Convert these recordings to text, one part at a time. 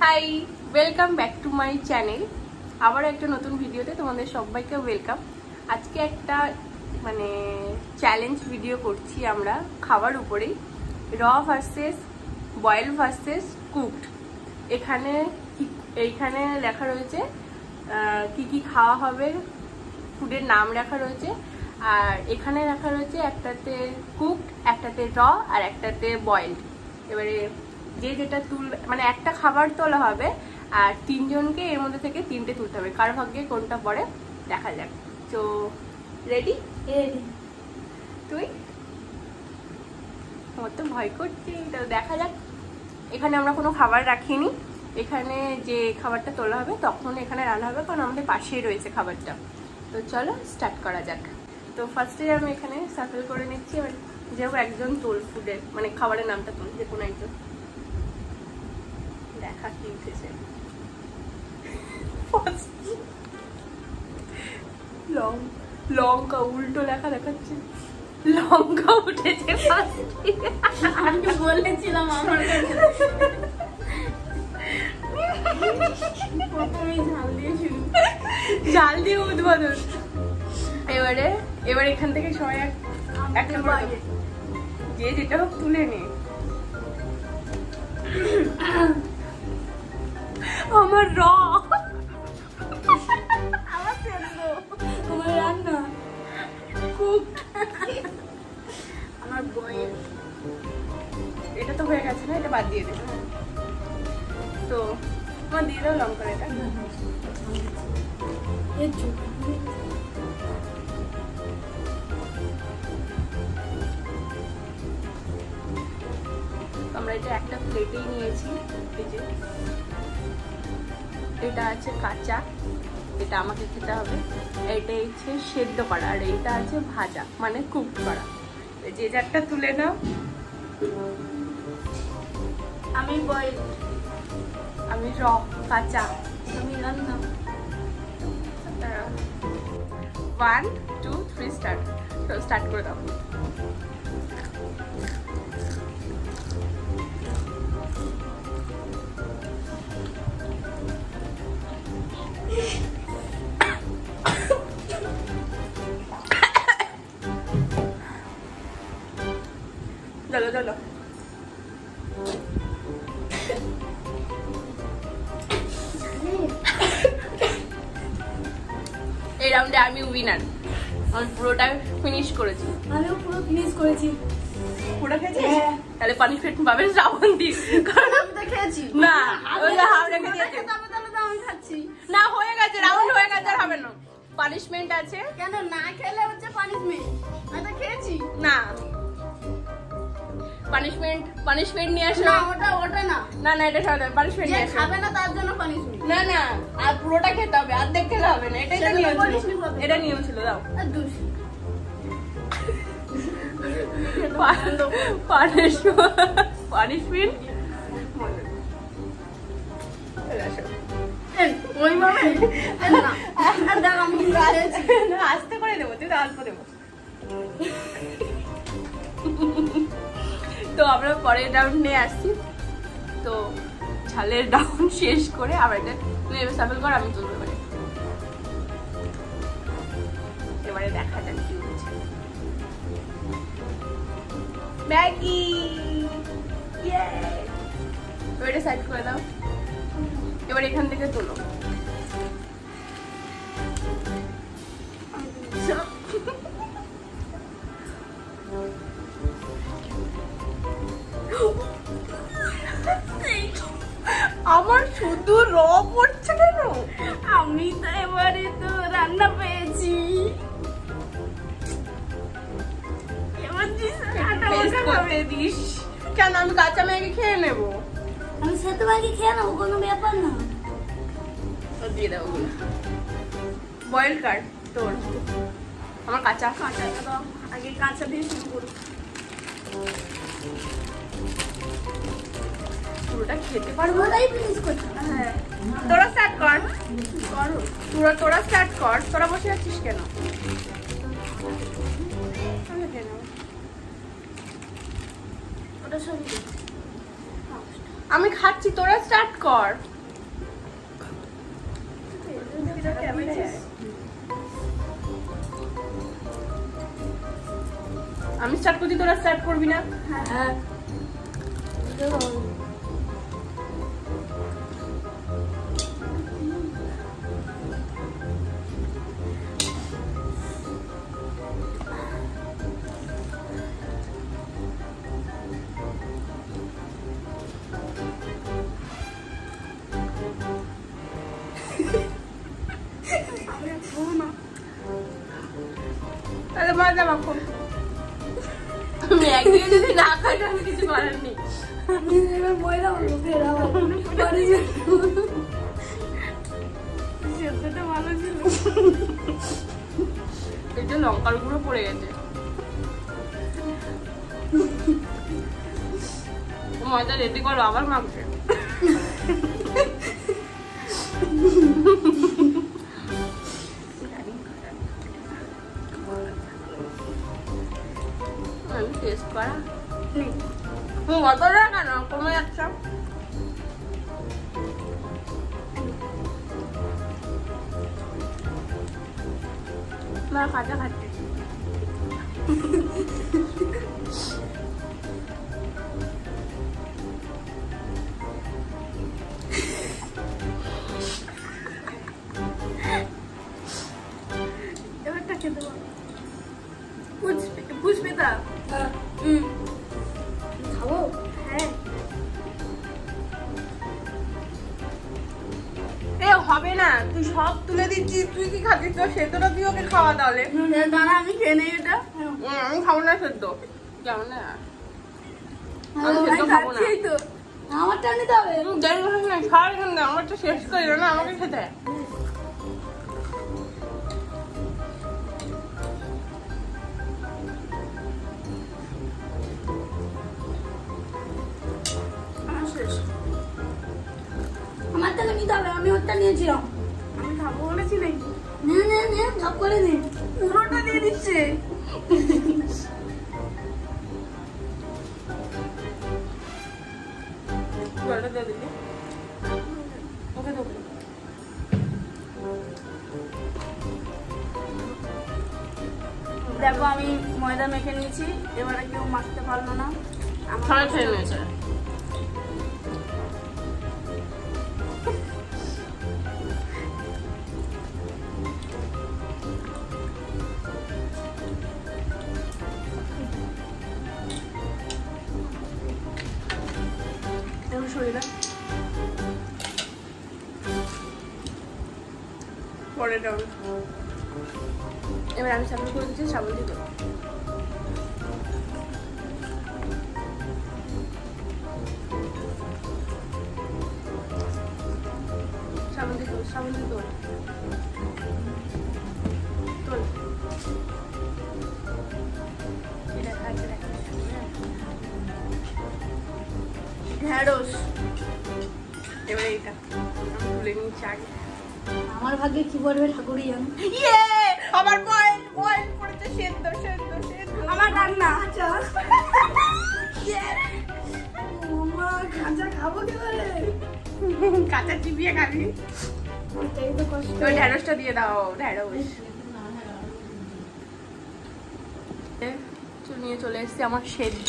High, welcome back to my channel. আবার একটা নতুন ভিডিওতে তোমাদের সবাইকে ওয়েলকাম। আজকে একটা চ্যালেঞ্জ ভিডিও করছি আমরা খাবার উপরেই, র ভার্সেস বয়েল ভার্সেস কুকড। এইখানে লেখা রয়েছে কি কি খাওয়া হবে, ফুডের নাম লেখা রয়েছে। আর এখানে লেখা রয়েছে একটাতে কুকড, একটাতে র আর একটাতে বয়েলড। এবারে যে যেটা তুলবে একটা খাবার তোলা হবে আর তিনজনকে এর মধ্যে থেকে তিনটে তুলতে হবে, কার ভাগ্যে কোনটা পড়ে দেখা যাক। তো রেডি? তুই? আমার তো ভয় করছে, তো দেখা যাক। এখানে আমরা কোনো খাবার রাখিনি, এখানে যে খাবারটা তোলা হবে তখন এখানে রান্না হবে, কারণ আমাদের পাশেই রয়েছে খাবারটা। তো চলো স্টার্ট করা যাক। তো ফার্স্টে আমি এখানে সাফল করে নিচ্ছি। এবার যেহেতু একজন তোল ফুডের খাবারের নামটা তোল, যে কোনো একজন। দেখা কি উঠেছে, লঙ্কা উল্টো লেখা দেখাচ্ছে, লঙ্কা উঠেছে। আমি বলেছিলাম আমার কাছে প্রথমেই ঝাল দিয়ে উদ্বোধন। এবার এখান থেকে সবাই একটা করে যে যেটা হোক তুলে নে। আমার র, আমার সেদ্ধ, তোমার রান্না, কুক, আমার বয়েল। এটা তো হয়ে গেছে না, এটা বাদ দিয়ে দেবে। তো তোমার দিয়ে দাও লঙ্কা। এটা আমরা এটা একটা প্লেটেই নিয়েছি। এই যে এটা আছে কাঁচা, এটা আমাকে খেতে হবে। এটা হচ্ছে সেদ্ধ করা, আর এটা আছে ভাজা কুকড করা। যে যারটা তুলে নাও। আমি বয়েল, আমি র কাঁচা, আমি রান্না। 1 2 3 স্টার্ট। তো স্টার্ট করে দাও। চলো এই রাউন্ডে আমি উইনার, আমি পুরোটা ফিনিশ করেছি। আমিও পুরো ফিনিশ করেছি। পুরো খেয়েছিস? তাহলে পানিশমেন্ট পাবে শ্রাবণ দি। কারণ আমি তো খেয়েছি না, ওই হাওড়া খেয়েছি। তাহলে তো আমি খাচ্ছি না, হয়ে গেছে, রাউন্ড হয়ে গেছে, আর হবে না। পানিশমেন্ট আছে। কেন না খেলে হচ্ছে পানিশমেন্ট? আমি তো খেয়েছি। না, পানিশমেন্ট নিয়ে আসো। না ওটা না, না এটা সাথে পানিশমেন্ট নিয়ে আসো। খাবে না তার জন্য পানিশমেন্ট। না, আর পুরোটা খেতে হবে, অর্ধেক খেলে হবে না। এটাই তো নিয়ম ছিল, এটা নিয়ম ছিল। দাও পানিশমেন্ট। আস্তে করে দেবো, তুই অল্প দেবো। তো আমরা পরের রাউন্ডে আসছি। তো ঝালের রাউন্ড শেষ করে আবার এটা তুই এবার সাফল কর, আমি তুলবো। এবারে দেখা যাক কি হচ্ছে। ম্যাগি, এবারে সাইড করে দাও। এবার এখান থেকে তোলো। আমার শুধু র পড়ছে কেন? আমি তো এবারে তো রান্না পেয়েছি। কেন? আমি কাঁচা ম্যাগি খেয়ে নেবো। আমি সেদ্ধ ম্যাগি খেয়ে নেবো, কোনো ব্যাপার না। দিয়ে দাও বয়েল কার তোর। আমার কাঁচা দাও, আগে কাঁচা দিয়ে শুরু করো। পুরোটা খেতে পারবো। ওটাই ফিনিশ করছি। হ্যাঁ, তোরা স্টার্ট কর। তোরা স্টার্ট কর। তোরা বসে আছিস কেন? আমি খাচ্ছি, তোরা স্টার্ট কর। আমি স্টার্ট করছি, তোরা স্টার্ট করবি না? হ্যাঁ তাহলে মজা মাখো। আমি একদিকে যদি না খাই আমি কিছু করার নেই। এবার ময়দা মাখো, ফের আবার সেদ্ধটা ভালো ছিল। এই যে লঙ্কার গুঁড়ো পড়ে গেছে। ময়দা রেডি করো, আবার মাখছে। আমি টেস্ট করা অতটা কেন কমে যাচ্ছে? মা কাঁচা খাচ্ছে। এবারটা খেতে পারো। পুষ্পিতা খাবো? হ্যাঁ। এ হবে না, তুই সব তুলে দিচ্ছিস, তুই কি খাচ্ছিস? তো সেদ্ধটা তুই ওকে খাওয়া তাহলে। দাঁড়া আমি খেয়ে নেই এটা। আমি খাবো না সেদ্ধ, কেমন না? আমি সেদ্ধ খাবো না। তো আমারটা নিতে হবে। দেরি করিস না, ছাড় এখান থেকে, আমারটা শেষ করি না, আমাকে খেতে। আমার টাকা নিতে হবে, আমি ওরটা নিয়েছিলাম। আমি খাবো বলেছি নাকি? নে নে নে, সব করে নে, পুরোটা দিয়ে দিচ্ছে। জলটা দিয়ে দিবি, ওকে দেবো। দেখো আমি ময়দা মেখে নিয়েছি, এবারে কেউ মাখতে পারলো না। সবাই খেয়ে নিয়েছে। শরীরে পরে ডাউন। এবার আমি সামনে করে দিচ্ছি, সামনে দিতে সামনে দিতে তোল। এটা খাচ্ছে, ঢেঁড়স। এবারে এইটা আমি তুলে নিচ্ছি আগে। আমার ভাগ্যে কি পড়বে ঠাকুরই জানে। ইয়ে আমার বয়েল বয়েল পড়েছে, সেদ্ধ সেদ্ধ সেদ্ধ। আমার রান্না আচ্ছা। মা কাঁচা খাবো কি করে? কাঁচা চিবিয়ে খাবি। ওটাই তো কষ্ট। তো ঢেঁড়সটা দিয়ে দাও, ঢেঁড়স। নিয়ে চলে এসেছি আমার সেদ্ধ,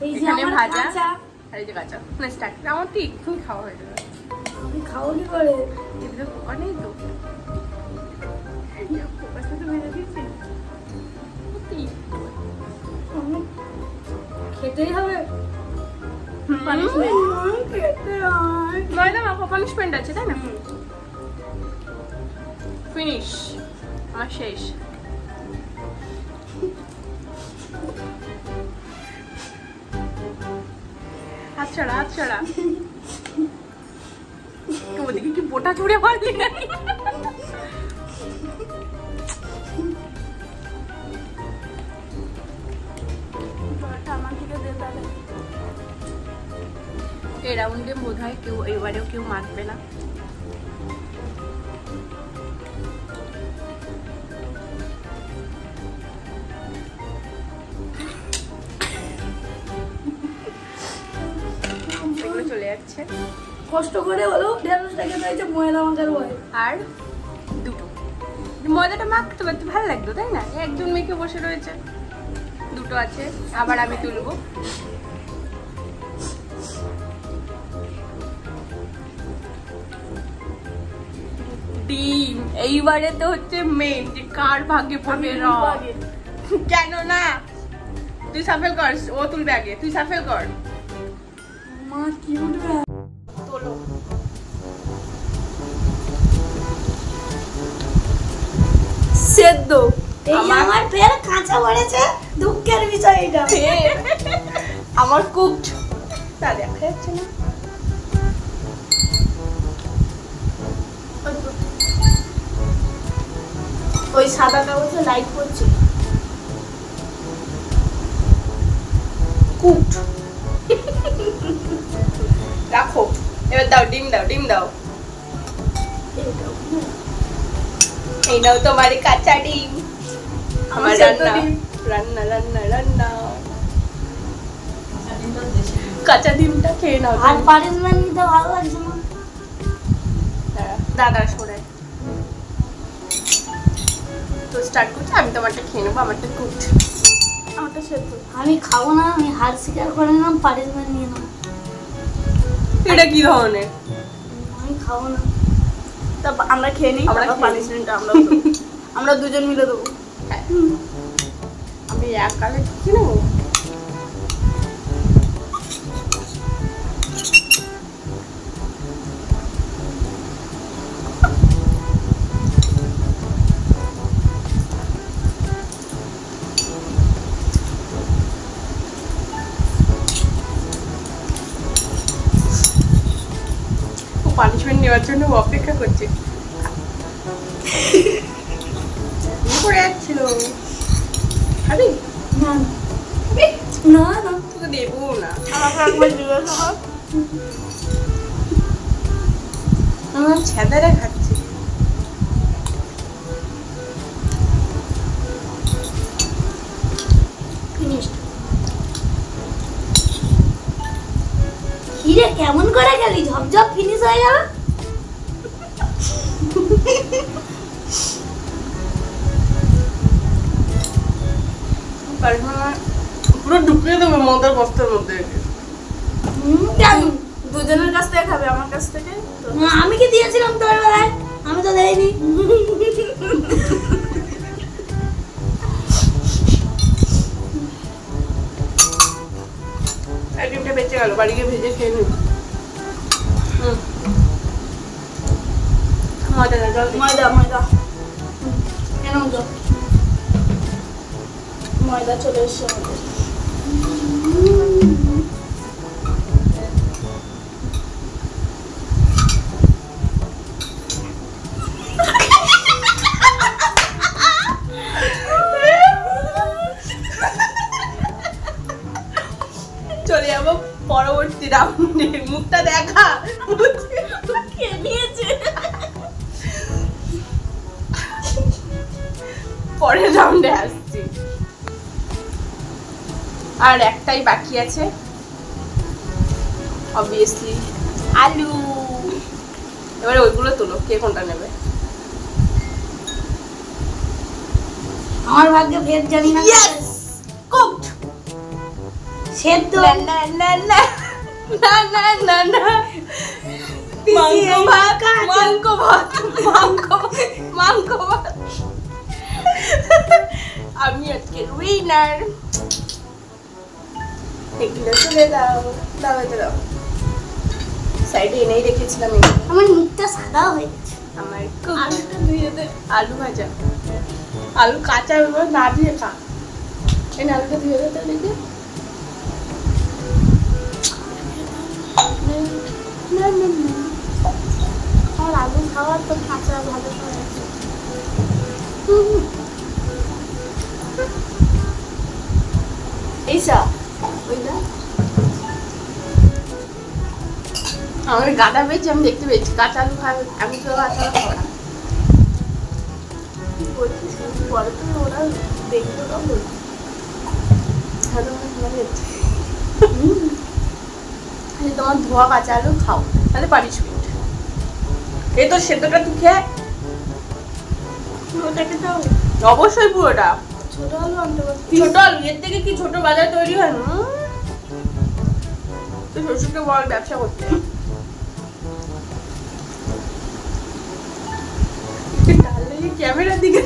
এই যে এখানে আমার ভাজা কাঁচা। আর এই যে কাঁচা। না স্টার্ট, আমার তো এক্ষুনি খাওয়া হয়ে যাবে। আমি খাবো কি করে? এগুলো অনেক তো ভেজে দিয়েছি, খেতেই হবে। খেতে হয়। ময়দা মাখো, পানিশমেন্ট আছে তাই না? ফিনিশ, আমার শেষ। হাত ছাড়া, হাত ছাড়া। ওদিকে কি বোটা ছুড়ে মারলি নাকি? এই রাউন্ডে বোধ হয় কেউ এবারেও কেউ মারবে না। এগুলো চলে যাচ্ছে, কষ্ট করে হলো ঢেঁড়সটাকে দিয়েছে ময়দা মাখার ভয়। আর দুটো ময়দাটা মাখতে পারতে ভালো লাগতো তাই না? একজন মেখে বসে রয়েছে। দুটো আছে, আবার আমি তুলবো। ডিম এইবারে তো হচ্ছে মেন যে কার ভাগ্যে পড়বে র। কেন না, তুই সাফেল কর, ও তুলবে আগে, তুই সাফেল কর। মা কি উঠবে তোলো। সেদ্ধ। এই আমার ফের কাঁচা পড়েছে, দুঃখের বিষয় এটা। আমার কুকড। তা দেখা যাচ্ছে না। ওই সাদা কাগজে লাইট পড়ছে। কুকড। রাখো, এবার দাও, ডিম দাও, ডিম দাও। এই নাও তোমার কাঁচা ডিম। আমার রান্না রান্না রান্না রান্না। কাঁচা ডিমটা খেয়ে নাও। আর পানিশমেন্ট নিতে ভালো লাগছে না। দাদা সরে তো স্টার্ট করছি। আমি তোমারটা খেয়ে নেবো, আমারটা কুকড। আমারটা সেদ্ধ। আমি খাবো না, আমি হার স্বীকার করে নিলাম, পানিশমেন্ট নিয়ে নেবো। এটা কি ধরনের? আমি খাবো না। তা আমরা খেয়ে নিই, আমরা পানিশমেন্টটা আমরা দুজন মিলে দেবো। আমি একালে কি নেবো? পানিশমেন্ট নেওয়ার জন্য অপেক্ষা করছে। পড়ে যাচ্ছিল। খাবি? না না না, তোকে দেবো না। আমাকে একবার জিজ্ঞাসা কর। আমার ছেদারে খাচ্ছি। ফিনিশড। কিরে কেমন করে গেলি, ঝপঝপ ফিনিশ হয়ে গেল। পুরো ঢুকিয়ে দেবে মদের বস্তার মধ্যে। দুজনের কাছ থেকে খাবে, আমার কাছ থেকে তো। আমি কি দিয়েছিলাম তোর বেলায়? আমি তো দেইনি। ডিমটা বেঁচে গেল, বাড়ি গিয়ে ভেজে খেয়ে নিব। ময়দা না, জল ময়দা ময়দা কেন জল? ময়দা চলে এসছে আমাদের। চলে যাবো পরবর্তী রাউন্ডে। মুখটা দেখা। খেয়ে নিয়েছে। পরের রাউন্ডে আসছি। আর একটাই বাকি আছে, অবভিয়াসলি আলু। এবারে ওইগুলো তুলো, কে কোনটা নেবে? আমার ভাগ্যে ভেদ জানি না। Yes, cooked. সেদ্ধ। না না না না না না না, মাংস ভাত, মাংস ভাত, মাংস ভাত, মাংস ভাত। আমি আজকে উইনার। এগুলো তুলে দাও, দাও এটা দাও। সাইডে এনেই রেখেছিলাম। আমার মুখটা সাদা হয়ে গেছে। আমার আলুটা ধুয়ে দে। আলু ভাজা, আলু কাঁচা না দিয়ে খা। এই আলুটা ধুয়ে দে দেখে। না না না, আমার আলু খাওয়ার তো কাঁচা ভালো করে আছে। এইসা ওইটা আমার গাদা পেয়েছি, আমি দেখতে পেয়েছি। কাঁচা আলু খাবে, আমি তো কাঁচা আলু খাবো না। কি বলছিস? পরে তো ওরা দেখতো তখন। তাহলে আমার ভালো হচ্ছে। তোমার ধোয়া কাঁচা আলু খাও, তাহলে পানিশমেন্ট। এই তো সেদ্ধটা তুই খেয়ে। ওটাকে তো অবশ্যই পুরোটা। ছোট আলু আনতে পারতি। ছোট আলু এর থেকে কি ছোট বাজার তৈরি হয় না? তো শ্বশুরকে বল ব্যবসা করতে। ক্যামেরার দিকে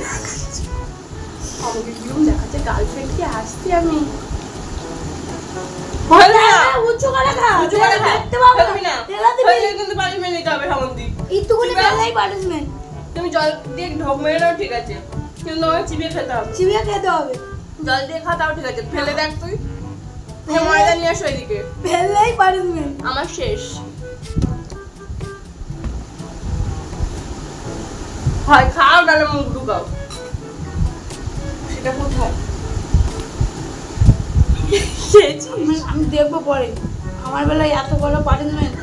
আমাকে কিরম দেখাচ্ছে গার্লফ্রেন্ড কি আসছি আমি। উঁচু করে খা, উঁচু করে খা। দেখতে পাবো খাবি না। তেলা দিবি। হয়ে গেলে কিন্তু punishment নিতে হবে সামন্তি। একটুকুনি চিবিয়ে- তেলাই পানিশমেন্ট। তুমি জল দিয়ে ঢোক মেরে নাও ঠিক আছে, কিন্তু তোমাকে চিবিয়ে খেতে হবে। চিবিয়ে খেতে হবে। জল দিয়ে খা তাও ঠিক আছে, ফেলে দেখ তুই। ময়দা নিয়ে আসো এদিকে, ফেললেই পানিশমেন্ট। আমার শেষ। হয় খাও নাহলে মুখ ঢুকাও। সেটা কোথায় খেয়েছি? আমি দেখবো পরে, আমার বেলায় এত বড় পানিশমেন্ট।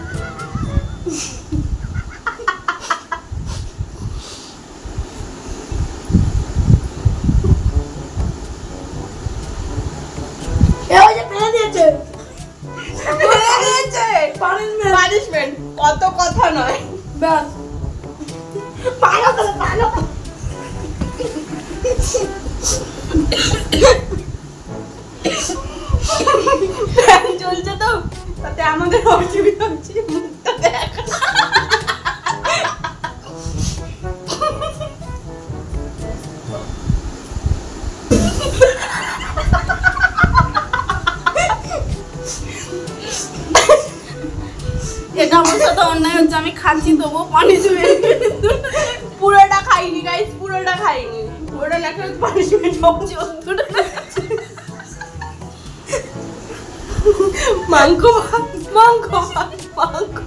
ফেলে দিয়েছে পানিশমেন্ট। পানিশমেন্ট কত কথা নয়। ব্যাস ভালো করে ভালো করে। ফ্যান চলছে তো, তাতে আমাদের অসুবিধা হচ্ছে। মুখটা দেখ। এটা আমার সাথে অন্যায় হচ্ছে, আমি খাচ্ছি তবু পানিশমেন্ট। পুরোটা খাইনি গাইস, পুরোটা খাইনি। পুরোটা না খেলে পানিশমেন্ট হচ্ছে। মাংস ভাত, মাংস ভাত, মাংস।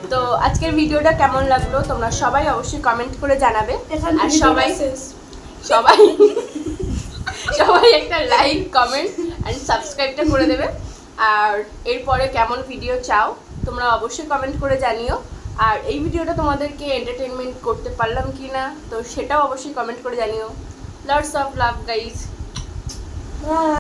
তো আজকের ভিডিওটা কেমন লাগলো তোমরা সবাই অবশ্যই কমেন্ট করে জানাবে। আর সবাই সবাই সবাই একটা লাইক, কমেন্ট এন্ড সাবস্ক্রাইবটা করে দেবে। আর এরপরে কেমন ভিডিও চাও তোমরা অবশ্যই কমেন্ট করে জানিও। আর এই ভিডিওটা তোমাদেরকে এন্টারটেইনমেন্ট করতে পারলাম কি না তো সেটাও অবশ্যই কমেন্ট করে জানিও। Lots of love guys.